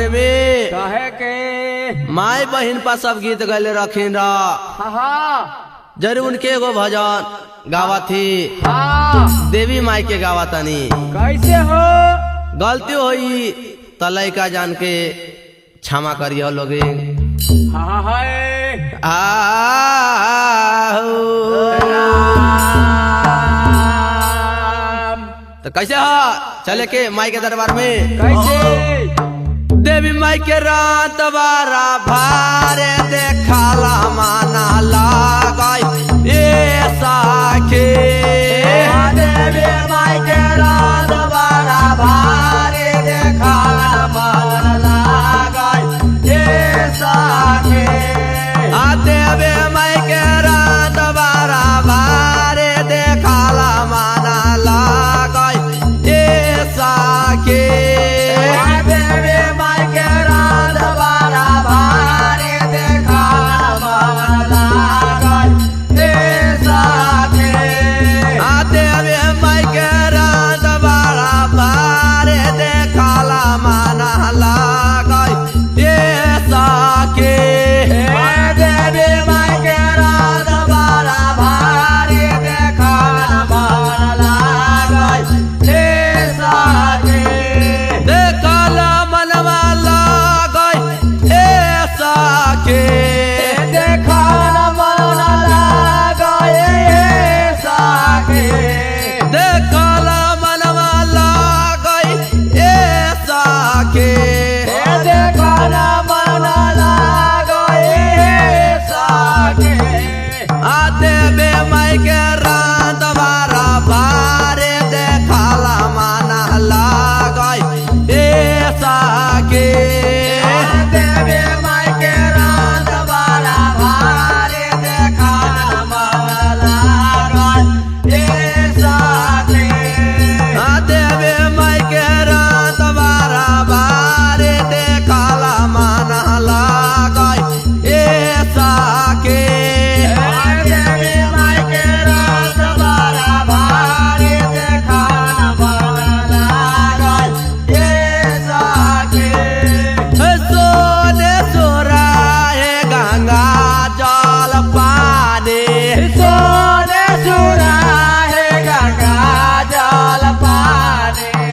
रे में कहे के माई बहन पर सब गीत गले रखीन रा हाँ जरूर उनके एगो भजन गावा थी हाँ देवी माई के गावा तनी कैसे हो गलती होई त लइका जान के क्षमा करियो लोगे हाँ है तो कैसे हो चले के माई के दरबार में कैसे देवी माई के रात बारा भारे देखाला माना लागई ए साखे